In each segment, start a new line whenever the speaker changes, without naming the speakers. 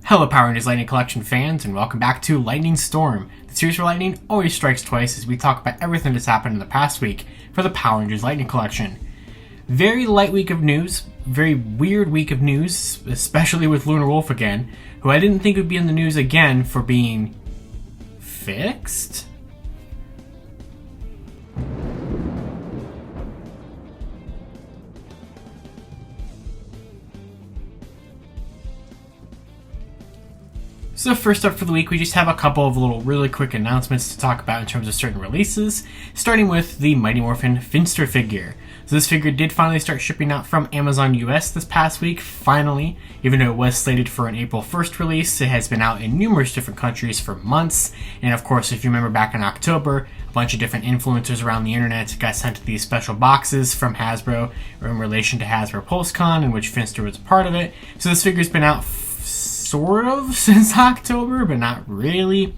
Hello Power Rangers Lightning Collection fans, and welcome back to Lightning Storm, the series where lightning always strikes twice as we talk about everything that's happened in the past week for the Power Rangers Lightning Collection. Very light week of news, very weird week of news, especially with Lunar Wolf again, who I didn't think would be in the news again for being fixed? So first up for the week, we just have a couple of really quick announcements to talk about in terms of certain releases, starting with the Mighty Morphin Finster figure. So this figure did finally start shipping out from Amazon US this past week, finally, even though it was slated for an April 1st release. It has been out in numerous different countries for months, and of course, if you remember back in October, a bunch of different influencers around the internet got sent these special boxes from Hasbro in relation to Hasbro PulseCon, in which Finster was a part of it. So this figure's been out sort of since October, but not really.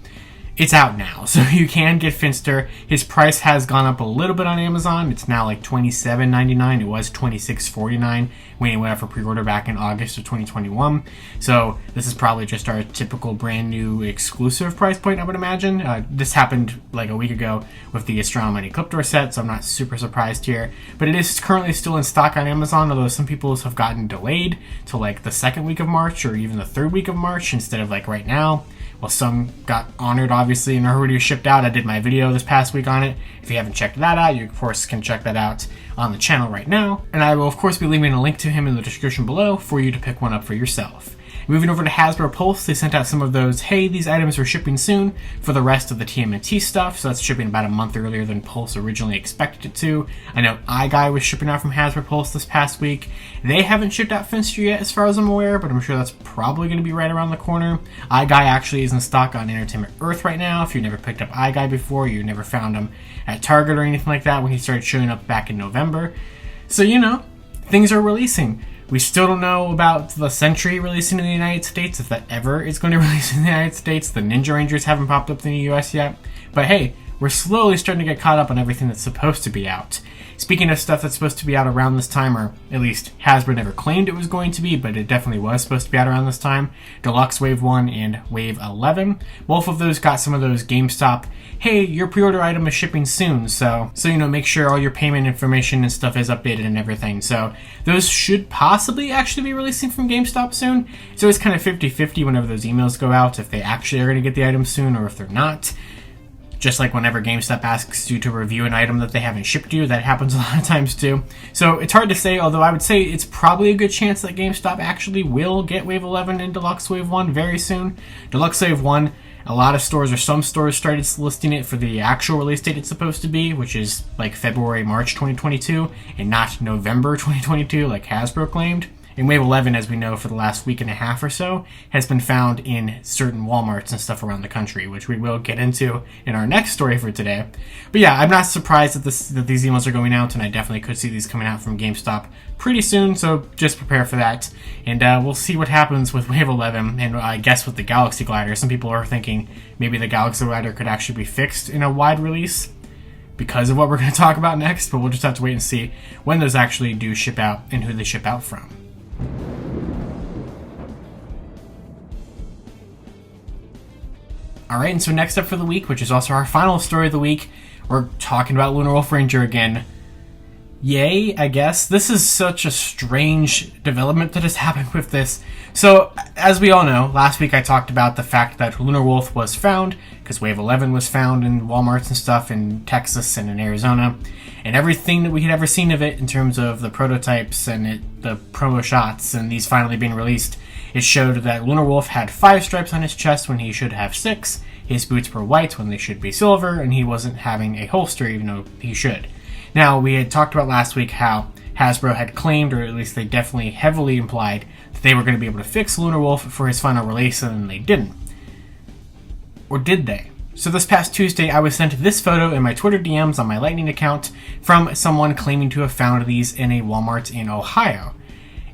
It's out now, so you can get Finster. His price has gone up a little bit on Amazon. It's now like $27.99. It was $26.49 when it went out for pre-order back in August of 2021. So this is probably just our typical brand new exclusive price point, I would imagine. This happened like a week ago with the Astronomy Ecliptor set, so I'm not super surprised here. But it is currently still in stock on Amazon, although some people have gotten delayed to like the second week of March or even the third week of March instead of like right now. Well, some got honored, obviously, and are already shipped out. I did my video this past week on it. If you haven't checked that out, you, of course, can check that out on the channel right now. And I will, of course, be leaving a link to him in the description below for you to pick one up for yourself. Moving over to Hasbro Pulse, they sent out some of those, hey, these items are shipping soon for the rest of the TMNT stuff, so that's shipping about a month earlier than Pulse originally expected it to. I know iGuy was shipping out from Hasbro Pulse this past week. They haven't shipped out Finster yet, as far as I'm aware, but I'm sure that's probably going to be right around the corner. iGuy actually is in stock on Entertainment Earth right now. If you've never picked up iGuy before, you never found him at Target or anything like that when he started showing up back in November. So, you know, things are releasing. We still don't know about the Sentry releasing in the United States, if that ever is going to release in the United States. The Ninja Rangers haven't popped up in the US yet. But hey, we're slowly starting to get caught up on everything that's supposed to be out. Speaking of stuff that's supposed to be out around this time, or at least Hasbro never claimed it was going to be, but it definitely was supposed to be out around this time, Deluxe Wave 1 and Wave 11. Both of those got some of those GameStop, hey, your pre-order item is shipping soon, so you know, make sure all your payment information and stuff is updated and everything. So those should possibly actually be releasing from GameStop soon. So it's kind of 50-50 whenever those emails go out, if they actually are going to get the item soon or if they're not. Just like whenever GameStop asks you to review an item that they haven't shipped you, that happens a lot of times too. So it's hard to say, although I would say it's probably a good chance that GameStop actually will get Wave 11 and Deluxe Wave 1 very soon. Deluxe Wave 1, a lot of stores or some stores started listing it for the actual release date it's supposed to be, which is like February, March 2022, and not November 2022 like Hasbro claimed. And Wave 11, as we know, for the last week and a half or so, has been found in certain Walmarts and stuff around the country, which we will get into in our next story for today. But yeah, I'm not surprised that these emails are going out, and I definitely could see these coming out from GameStop pretty soon, so just prepare for that. And we'll see what happens with Wave 11, and I guess with the Galaxy Glider. Some people are thinking maybe the Galaxy Glider could actually be fixed in a wide release because of what we're going to talk about next, but we'll just have to wait and see when those actually do ship out and who they ship out from. Alright, and so next up for the week, which is also our final story of the week, we're talking about Lunar Wolf Ranger again. Yay, I guess. This is such a strange development that has happened with this. So, as we all know, last week I talked about the fact that Lunar Wolf was found, because Wave 11 was found in Walmarts and stuff in Texas and in Arizona, and everything that we had ever seen of it in terms of the prototypes and the promo shots and these finally being released, it showed that Lunar Wolf had 5 stripes on his chest when he should have 6, his boots were white when they should be silver, and he wasn't having a holster even though he should. Now, we had talked about last week how Hasbro had claimed, or at least they definitely heavily implied, that they were going to be able to fix Lunar Wolf for his final release, and they didn't. Or did they? So this past Tuesday, I was sent this photo in my Twitter DMs on my Lightning account from someone claiming to have found these in a Walmart in Ohio.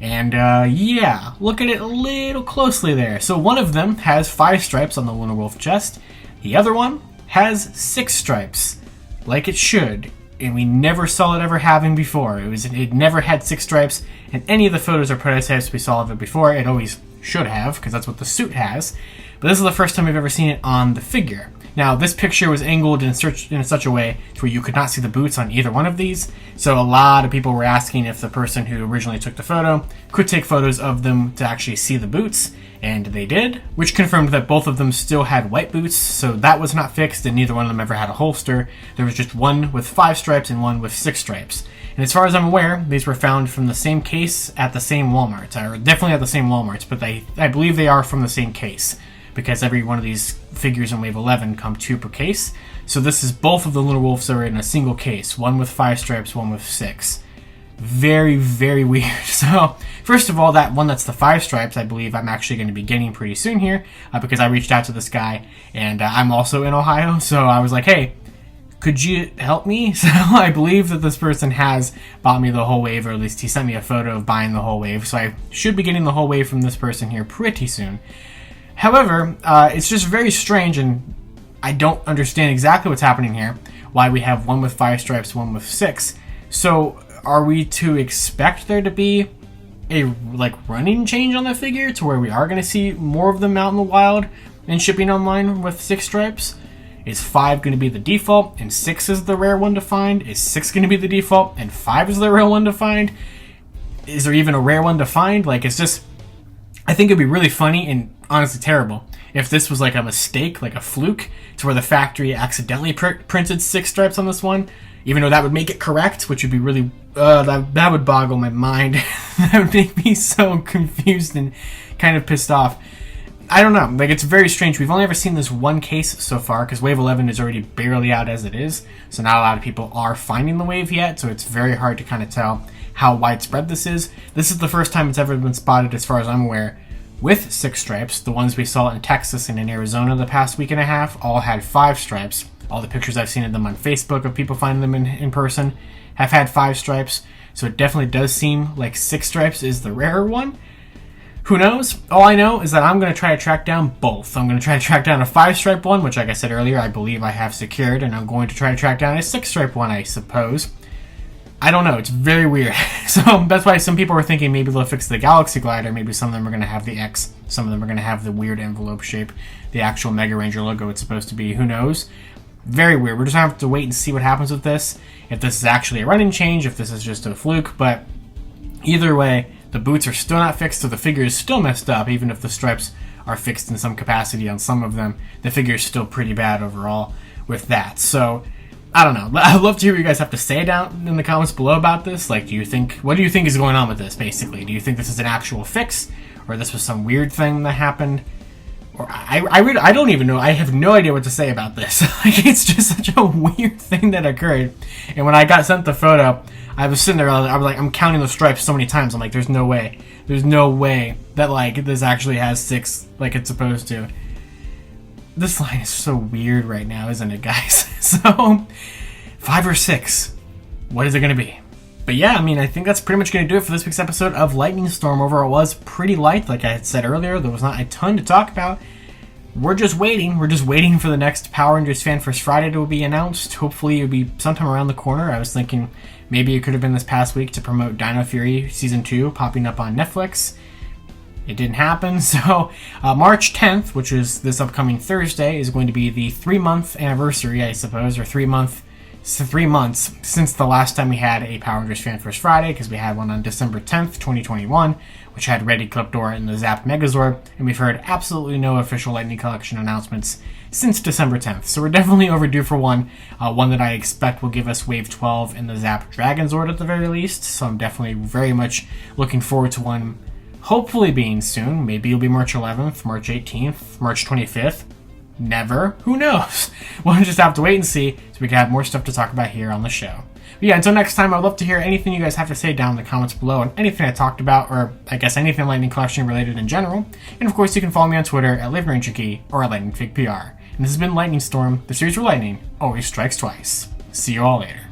And yeah, look at it a little closely there. So one of them has 5 stripes on the Lunar Wolf chest. The other one has 6 stripes, like it should. And we never saw it ever having before. It never had 6 stripes, and any of the photos or prototypes we saw of it before, it always should have, because that's what the suit has. But this is the first time I've ever seen it on the figure. Now, this picture was angled in such a way to where you could not see the boots on either one of these. So a lot of people were asking if the person who originally took the photo could take photos of them to actually see the boots. And they did, which confirmed that both of them still had white boots, so that was not fixed, and neither one of them ever had a holster. There was just one with 5 stripes and one with 6 stripes. And as far as I'm aware, these were found from the same case at the same Walmart, or definitely at the same Walmart, but I believe they are from the same case, because every one of these figures in Wave 11 come 2 per case. So this is both of the Lunar Wolves are in a single case, one with 5 stripes, one with 6. Very, very weird. So, first of all, that one that's the 5 stripes, I believe I'm actually going to be getting pretty soon here, because I reached out to this guy, and I'm also in Ohio, so I was like, hey, could you help me? So I believe that this person has bought me the whole wave, or at least he sent me a photo of buying the whole wave, so I should be getting the whole wave from this person here pretty soon. However, it's just very strange, and I don't understand exactly what's happening here, why we have one with 5 stripes, one with 6. So are we to expect there to be a running change on the figure to where we are going to see more of them out in the wild and shipping online with 6 stripes? Is 5 going to be the default and 6 is the rare one to find? Is 6 going to be the default and 5 is the rare one to find? Is there even a rare one to find? It's just, I think it'd be really funny and honestly terrible if this was a mistake, a fluke, to where the factory accidentally printed 6 stripes on this one, even though that would make it correct, which would be really, that would boggle my mind. That would make me so confused and kind of pissed off. I don't know, it's very strange. We've only ever seen this one case so far, because Wave 11 is already barely out as it is, so not a lot of people are finding the wave yet, so it's very hard to kind of tell how widespread this is. This is the first time it's ever been spotted, as far as I'm aware, with 6 stripes. The ones we saw in Texas and in Arizona the past week and a half all had 5 stripes. All the pictures I've seen of them on Facebook of people finding them in person have had 5 stripes. So it definitely does seem like 6 stripes is the rarer one. Who knows? All I know is that I'm going to try to track down both. I'm going to try to track down a 5-stripe one, which, like I said earlier, I believe I have secured, and I'm going to try to track down a 6-stripe one, I suppose. I don't know. It's very weird. So that's why some people are thinking maybe they'll fix the Galaxy Glider. Maybe some of them are going to have the X. Some of them are going to have the weird envelope shape. The actual Mega Ranger logo it's supposed to be. Who knows? Very weird. We're just going to have to wait and see what happens with this. If this is actually a running change, if this is just a fluke. But either way, the boots are still not fixed, so the figure is still messed up. Even if the stripes are fixed in some capacity on some of them, the figure is still pretty bad overall with that. So I don't know. I'd love to hear what you guys have to say down in the comments below about this. What do you think is going on with this, basically? Do you think this is an actual fix, or this was some weird thing that happened? Or I don't even know. I have no idea what to say about this. It's just such a weird thing that occurred. And when I got sent the photo, I was sitting there, I was like, I'm counting the stripes so many times. I'm like, there's no way that this actually has 6 like it's supposed to. This line is so weird right now, isn't it, guys? So, 5 or 6. What is it going to be? But yeah, I think that's pretty much going to do it for this week's episode of Lightning Storm. Overall, it was pretty light. Like I had said earlier, there was not a ton to talk about. We're just waiting. We're just waiting for the next Power Rangers Fan First Friday to be announced. Hopefully, it'll be sometime around the corner. I was thinking maybe it could have been this past week to promote Dino Fury Season 2 popping up on Netflix. It didn't happen, so March 10th, which is this upcoming Thursday, is going to be the 3-month anniversary, I suppose, or 3 months since the last time we had a Power Rangers Fan First Friday, because we had one on December 10th, 2021, which had Reddy Clipdor and the Zapped Megazord, and we've heard absolutely no official Lightning Collection announcements since December 10th. So we're definitely overdue for one that I expect will give us Wave 12 and the Zapped Dragonzord at the very least, so I'm definitely very much looking forward to one. Hopefully being soon. Maybe it'll be March 11th, March 18th, March 25th. Never. Who knows? We'll just have to wait and see so we can have more stuff to talk about here on the show. But yeah, until next time, I'd love to hear anything you guys have to say down in the comments below on anything I talked about, or I guess anything Lightning Collection related in general. And of course, you can follow me on Twitter at LivingRangerKey or at LightningFigPR. And this has been Lightning Storm, the series where lightning always strikes twice. See you all later.